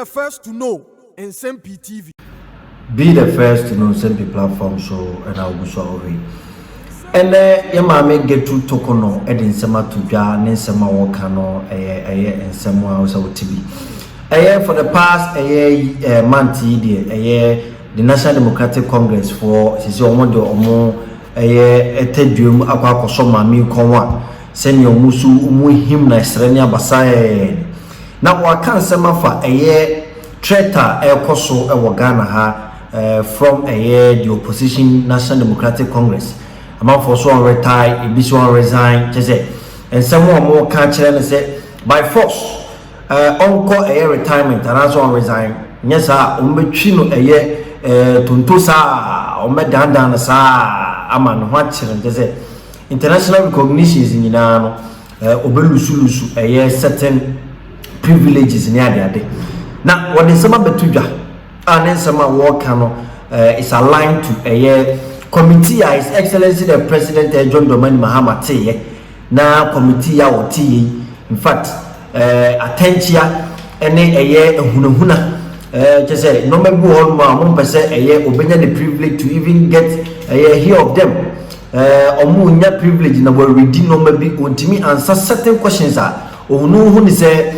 the first to know Nsem-Pii TV. Be the first to know Nsem-Pii platform show and I'll be so away. And your mammy get to Tokono, Edin Sema to Jar, Nsema Wakano, and Semwa also to be. For the past month, the National Democratic Congress for Sisomodo Omo, a tedium aqua soma mi conwa, senior Musu, him nice Renia Basai. Now, I can't sema for traitor El Coso Ghana from the opposition National Democratic Congress. Among for so retire, if this one resign, and someone more can't say by force. Uncle a retirement and as one resign. Yes, sir, Chino Tuntusa, Omedanda, Aman, what international recognitions in Yinano, Obelusulusu, a certain privileges in Yadi. Now, what is some of the Tuja and then some work is aligned to a committee, His Excellency the President John Domain Mahama now committee or T. In fact, attentia any a year hunahuna just say no member one percent a year obenya the privilege to even get a year hear of them omunya privilege na we read no maybe untimi answer certain questions are or no who say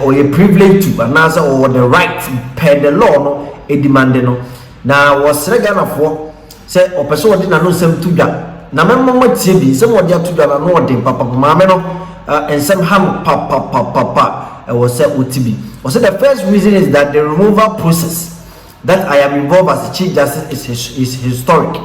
or a privilege to another or the right per the law no a demand no na was regana for say o person dey na no sem to da na memmo matie bi sem wo dey to da na no dey papa mama no and somehow papa was said UTB. Was the first reason is that the removal process that I am involved as the Chief Justice is historic.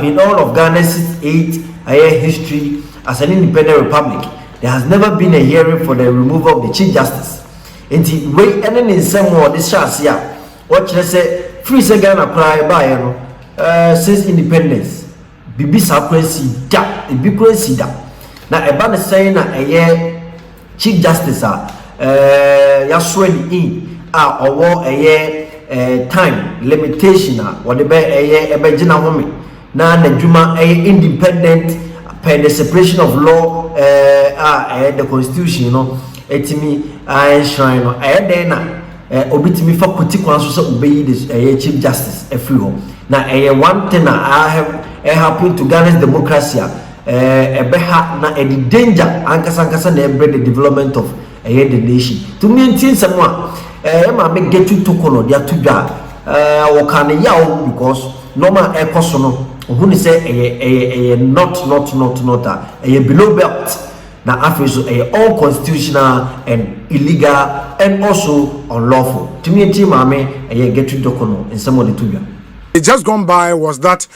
In all of Ghana's 8-year history as an independent republic, there has never been a hearing for the removal of the Chief Justice. And the way any in some more this chance here, what should I say? Free Ghana cry by since independence. Bibi Sakwesi da, Bibi da. Now, a ban is saying that a Chief Justice ya swear in or a time limitation what the Bejina woman. Now, the Juma independent per the separation of law the constitution, you know, etimi enshrine no then obitimi for critical so obey this Chief Justice a free home. Now, one thing I have happened to Ghana's democracy. Ebeha na the danger ankasa na the development of the nation to maintain someone ma me get to kono dia to dwa wo kan yawo because normal ekoso no who ni say not below belt na afiso unconstitutional and illegal and also unlawful to maintain ma me get to kono in some of the tuga. It just gone by was that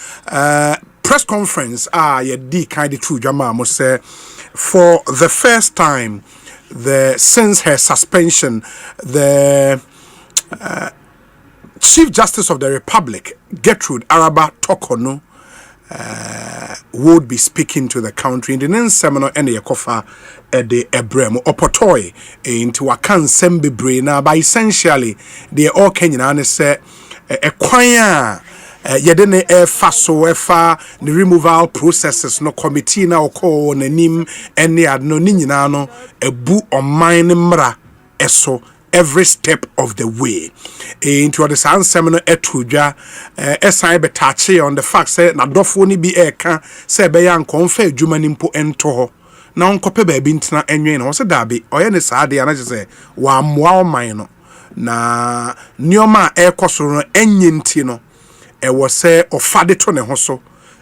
press conference ye kind of true Jama must say for the first time since her suspension the Chief Justice of the Republic Gertrude Araba Tokono would be speaking to the country in the Nsem-Pii and Yakofa the Ebrem Opotoy into Wakan Nsem-Pii na by essentially they all Kenyan say a choir yedene efa the removal processes no committee na oko nanim ene adno ni nyina no ebu Omanhene mra eso every step of the way into the Nsem no etudwa esan betache on the fact say na dofo ni bi eka say be yan konfa adwuma ni mpo ento ho na onkope ba bi ntina enwen no se dabe oye ne saade ana say wa moa Oman no na nioma ekosoro no enyenti no e was say of fade to ne hoso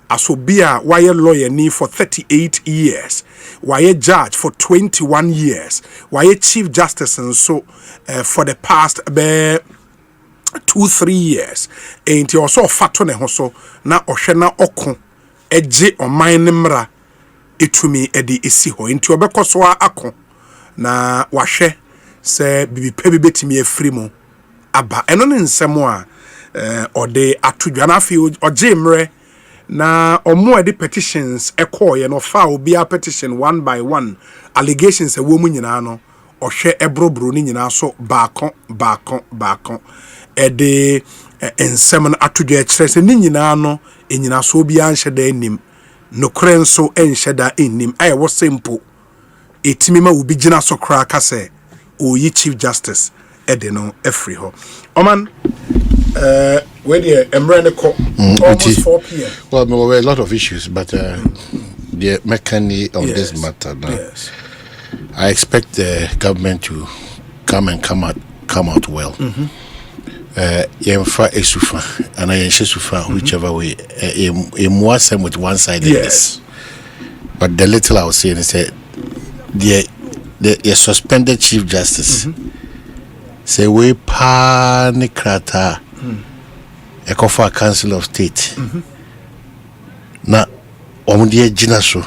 asobia why lawyer ni for 38 years why judge for 21 years why Chief Justice and so for the past 2-3 years and he also fat to ne hoso na ohwe na oko eje Omanhene mra etumi edi esi ho nti obekoso akọ na wahwe se bibi pebi betimi afiri mu aba eno ne nsemo a ode atudwa na afi ogimre na omo edi petitions ekoye no fa obi a petition one by one allegations ewo mu nyina no ohwe ebrobro ni nyina so baako ede ensem no atudwa kire se ni nyina no enyina so obi anhye da anim no krenso enhye da anim aye wo simple etimi ma obi gina so kra ka se oyi Chief Justice edeno efri ho. Oman where the Emrene almost 4 p.m. Well, there were a lot of issues, but the mechanism of this matter now. Yes. I expect the government to come out well. Yemfa esufa and I sufa whichever way. More same with one side. Yes. But the little I was saying is that the suspended Chief Justice say we panikrata a Kofa Council of State. Na omudie jina so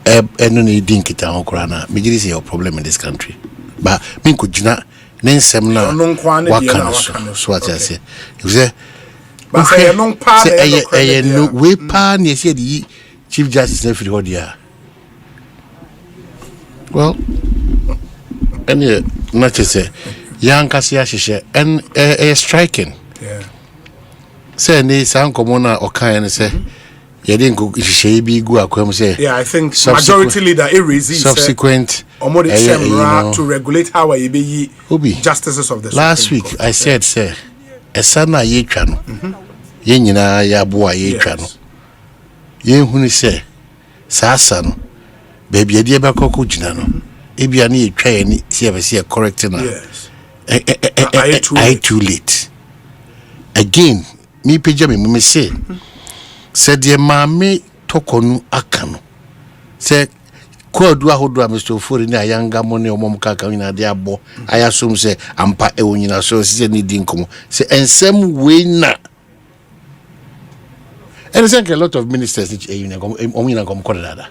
eno ne din kita ho kora na me giri say your problem in this country. But me ko jina Nsem na wakano so what I say. You say but say no pa no we pa na say the Chief Justice na free hodia. Well, any not to say young Kasia shisha and striking. Yeah. Say ni san komona okan say you didn't go be go say. Yeah, I think majority leader subsequent to regulate how I be justices of the last week Court. I said say a sana ye twano ye nyina ya boa ye twano ye hunu say sasa no baby ade ba kokko gina no ebia na ye twa ni see correct na yes I too late again me page me say said the mame tokonu akano say kodu ahodo a Mr. Ofori ni ayanga money omom kaka nyina de abo ayasum say ampa e wonyina so say ni di nkomo say ensem we na and say a lot of ministers which omnyina kom kodada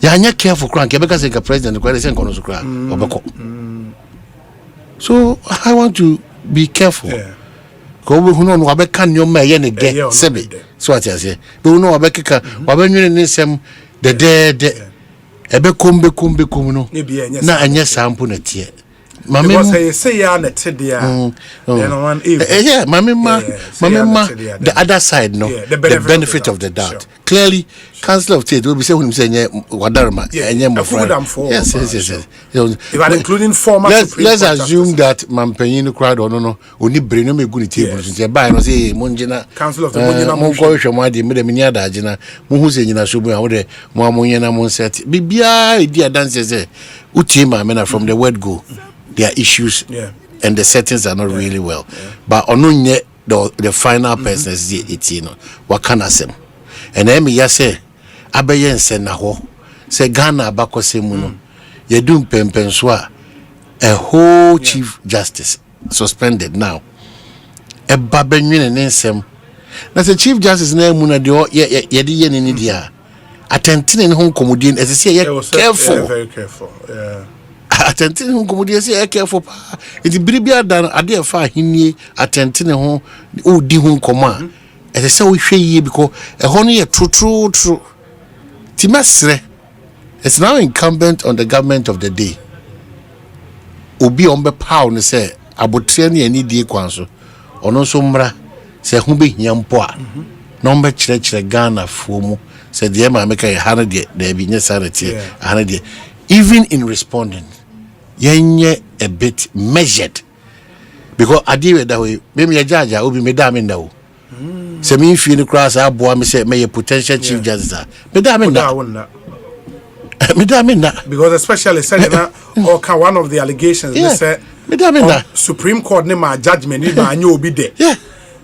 ya anya careful kran ke beka say ka president ko say nkono so kra obeko so I want to be careful. Ko we huno no abeka nyoma ye ne ge sebe so what you say we huno abeka wabenwene ne nsem de ebe kombe no na anya sample na tie mama say ya na te dia one yeah mama the other side no the benefit of the doubt sure. Clearly Council of State will be saying him say wadarma enye mofra yes if I including former let's assume that mampanyin crowd no oni bre no megu ni table so buy no say monjina Council of the monjina mo ko hwe mo ade me de me ni adaje na mo hu se nyina so bu a wo de mo amonyena mo set bibia e dia dance say utie ma me na from the word go there are issues and the settings are not really well but onunye the final person is the no wakanasem and emi ya say abeye nsen na ho say Ghana abakose mu no yedum pempenso a whole Chief Justice suspended now e babenwene nsem na say Chief Justice na mu na de yede ye ni dia atentine ne ho komodin as say careful very careful atentine ho komodi say careful pa iti biribia dan ade fa hinie atentine ho odi ho nkoma e say we hwe yie because e ho no ye true timesre it's now incumbent on the government of the day obi on be power no say abotre na ani die kwan so ono so mra say ho be hia mpo a no mbe kire Ghana fuomu say de ma make ya hana de bi nya sanity hana de even in responding yenye a bit measured because adiwe that way me jaja obi me da me ndawo se me fi ni cross aboa me say me potential Chief Justice me da me nda because especially said one of the allegations they said me da me nda Supreme Court ne ma judgment ni ma anya obi de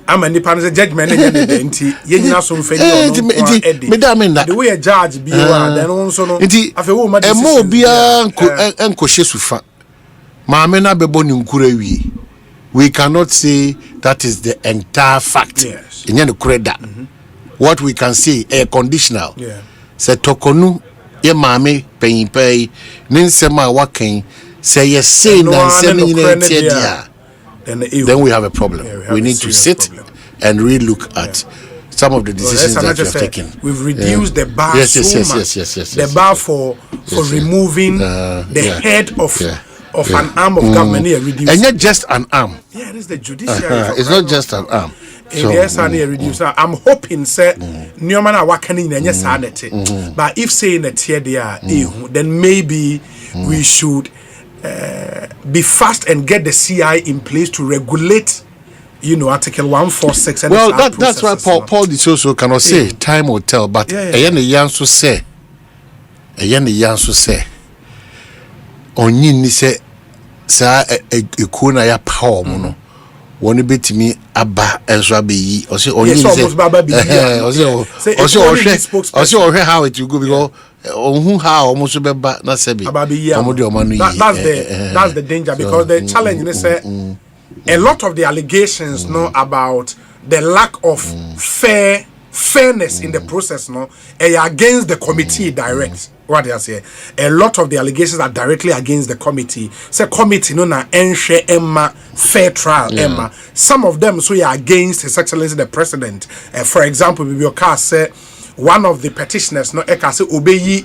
ama nipa no judgment ne de nti ye nyina so mfa ni me da me nda the way a judge be then also no afi wo ma de mo obi enko hyesufa ma me na bebo ni nkura wi we cannot say that is the entire fact in the creda what we can say a conditional say tokonu ye maame pay Nsem a waken say ye say na Nsem nyina tie then we have a problem. We need to sit and re-look at some of the decisions that we have taken. We've reduced the bar the bar for removing the head of an arm of government here reduced. And not just an arm. Yeah, it is the judiciary. It's not just an arm. I'm hoping say Newman are working in any sanity. But if saying that here they are, then maybe we should be fast and get the CI in place to regulate, Article 146. And well, that's why Paul De Soso cannot say time will tell, but again the Yansu say, Onyi ni say sa ekuna ya power mono. Woni betimi aba enso abeyi o say onyi say o say how it will go because on how almost beba na sebi that's the danger because the challenge is say a lot of the allegations about the lack of fairness in the process against the committee direct. What they say, a lot of the allegations are directly against the committee. Say committee na ensure Emma fair trial Emma. Some of them so are against His Excellency the President. For example, Bibioka say one of the petitioners eka say obey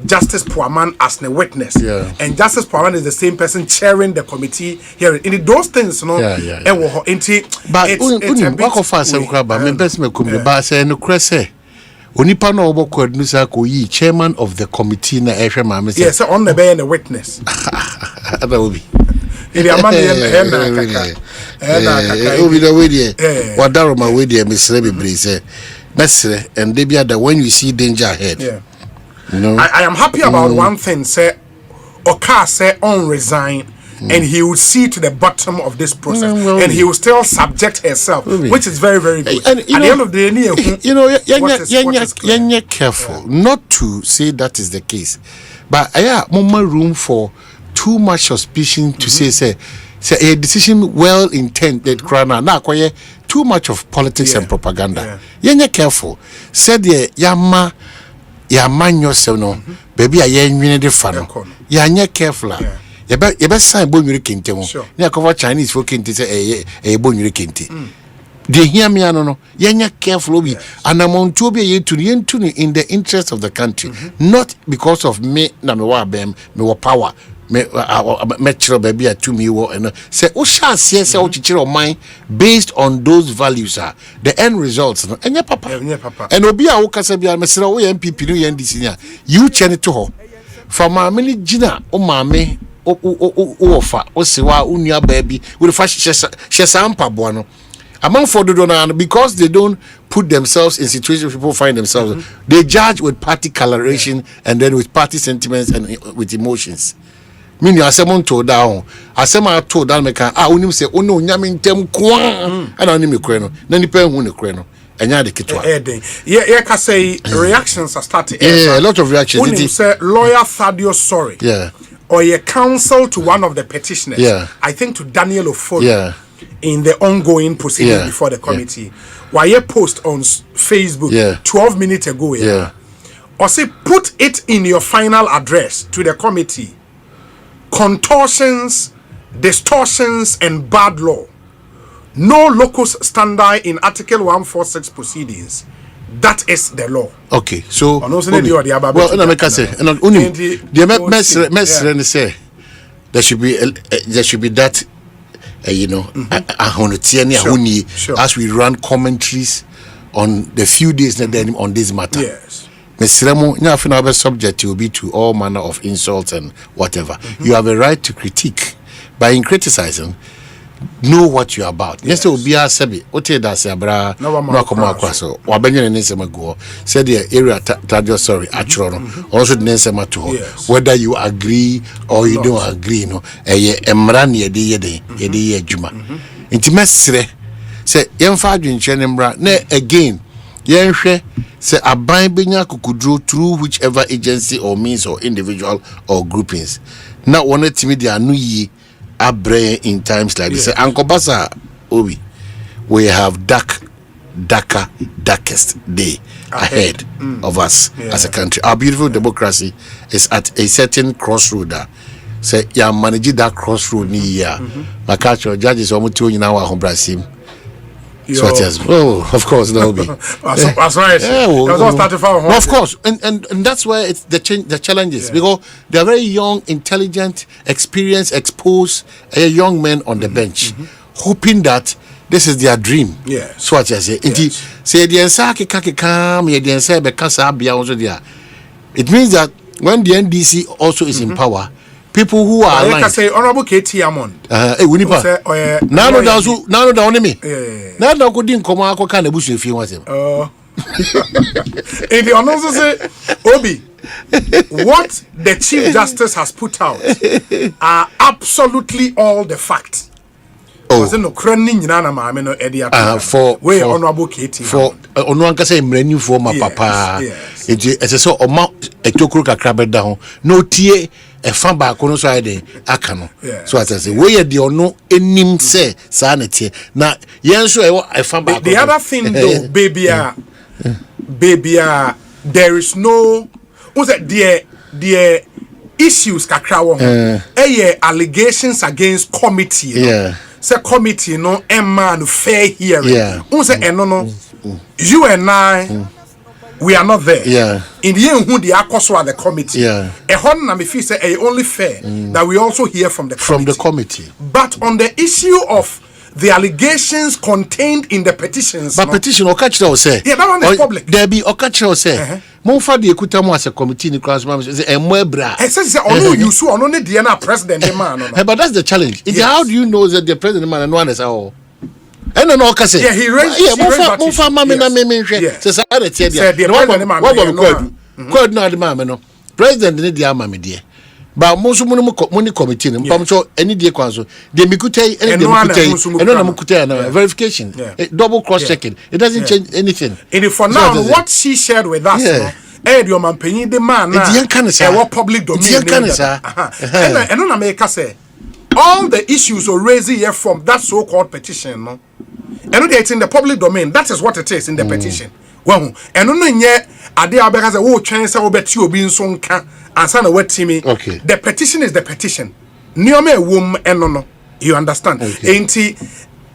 Justice Puaman as the witness, and Justice Puaman is the same person chairing the committee here. In those things, but Onipa no obo kwadusa ko yi chairman of the committee na ehwe maame say yes on the be the witness ada obi ili amane obi da we die wadaro ma we die mesre bebre say mesre and they be that when you see danger ahead I am happy about one thing say Oka say on resign and he will see to the bottom of this process, and he will still subject herself, which is very, very good. And, at the end of the day, you're careful not to say that is the case, but I have more room for too much suspicion to say a decision well intended, too much of politics and propaganda. You're careful. Said yama yourself no, baby, I ain't the fun. You're careful. You better sign Bonuri Kinte. You cover Chinese for Kinte say a Bonuri Kinte. They hear me, I don't know. You're careful, and I'm on to be to in the interest of the country, not because of me, me power, me baby to me, and say, oh, shall see, say, oh, mine based on those values are the end results. And your papa, and Obia Okasabia, Mr. Nsem-Pii, you change it to her. From my many Gina, oh, mammy. Offer o sewa unia baby with the shesampa bono among for the donor because they don't put themselves in situations people find themselves they judge with party coloration and then with party sentiments and with emotions meaning asem to down asem to down meka unim say ono nyame ntem kwa ana onim ekure no na nipa hu ne kure no enya de kitwa yeah can say reactions are starting a lot of reactions unim say lawyer Thadio sorry or a counsel to one of the petitioners, I think to Daniel Ofori, in the ongoing proceedings before the committee. Why you post on Facebook 12 minutes ago, or say put it in your final address to the committee. Contortions, distortions, and bad law. No locus standi in Article 146 proceedings. That is the law. Okay, so well, say there should be that as we run commentaries on the few days then on this matter. Yes. Mesremo subject will be to all manner of insults and whatever. You have a right to critique, but in criticizing, know what you're about. Yes, will be a sebi. Ote da se abra no komo akwaso. Wa benye Nsem go. Said the area Thadio sorry achro no. Also Nsem to whether you agree or you don't agree no. Eye emra na yede adwuma. Nti mesre say yemfa adwenche ne mra na again yenhwe say aban benya kokudro through whichever agency or means or individual or groupings. Na one timi dia anu yi abre in times like this. Uncle Basa Obi, we have darkest day ahead of us as a country. Our beautiful democracy is at a certain crossroad. Say ya manage that crossroad ni ya. Makacho judges almost 2 in our home Brasim. So of course that will be. That's right. Of course, and that's where it's the challenges because they are very young, intelligent, experienced, exposed, young men on the bench, hoping that this is their dream. Yes. So what I say, say the ensake come here, the ensabe kasa bia also there. It means that when the NDC also is in power, people who are like I say honorable KT Amond we need pa now that only me now that could din come akọ kan ebusu efie wasem and the announcer say Obi what the Chief Justice has put out are absolutely all the facts. For honorable Katie for ono anka say mrani for my papa ese so oma etokuru kakra be da ho no tie e fa ba ko no so ide aka no so at say we the ono enim say sa na tie na yen so e fa ba. The other thing though baby there is no what's that the issues kakra wo allegations against committee say committee no man fair hearing say no you and I we are not there in the end who the akoso at the committee na me feel say only fair that we also hear from the committee but on the issue of the allegations contained in the petitions but petition okachira say that one is public there be okachira say monfa de ekuta mu as a committee in Crossroads say emwebra say ono you so ono ne de na president man no but that's the challenge how do you know that the president man no one is how and no ka say he raised monfa mame na me hwe say say that there what no de mame no president ne de ama me de ba monso muni committee mpam so any dey kwanso dey mikutai any dey mikutai and no mikutai na verification double cross checking it doesn't change anything and for now what she shared with us the Omanhene the man na what public domain and no make say all the issues are raised here from that so-called petition no and it's in the public domain that is what it is in the petition well and no nye ade abeka say wo twen say wo beti obi nso nka ansa na watimi the petition is the petition nioma ewom eno you understand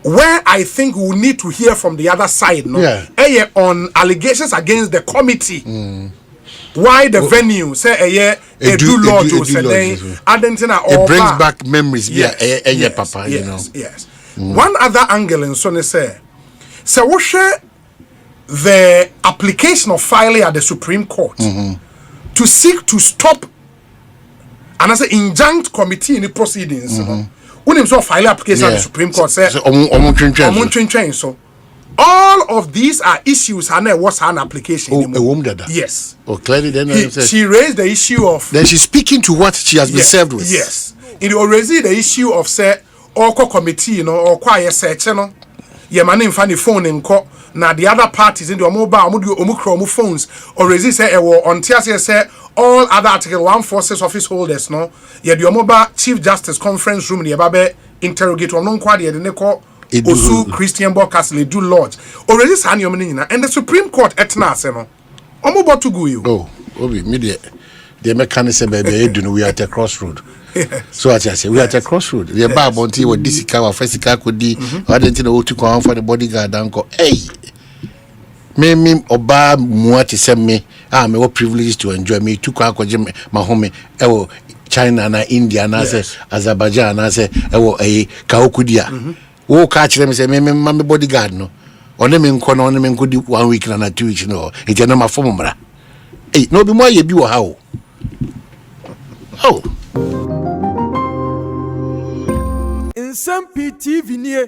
where I think we need to hear from the other side on allegations against the committee why the venue say do lodge or say adentina it brings back memories papa you know one other angle in so say what share the application of filing at the Supreme Court to seek to stop and as an injunct committee in the proceedings. When him so file application at the Supreme Court say so all of these are issues and what's an application yes clearly then she raised the issue of then she's speaking to what she has been served with it already the issue of say all committee or quiet search ye man funny phone in court. Now the other parties in the mobile phones already say on TSA say all other Article 146 office holders no the mobile Chief Justice conference room the babe interrogate on kwade the neko osu Christian Bokas le do lodge already san your nyina and the Supreme Court etna say no omobo to go you obi media the mechanism baby we are at a crossroad. So as I say, we are at a crossroad. The Bible until what this car or physical could be, I didn't know to come for the bodyguard and go, hey, me oba muati send me, I'm what privileged to enjoy me to kwa Mahama, China na India na say Azerbaijan na say Kaukudia. Oh, catch them say, me bodyguard no. Only me nko only me could 1 week na 2 weeks no. It's a normal formula. Hey, no be more ye be how. Oh. Nsem-Pii TV nie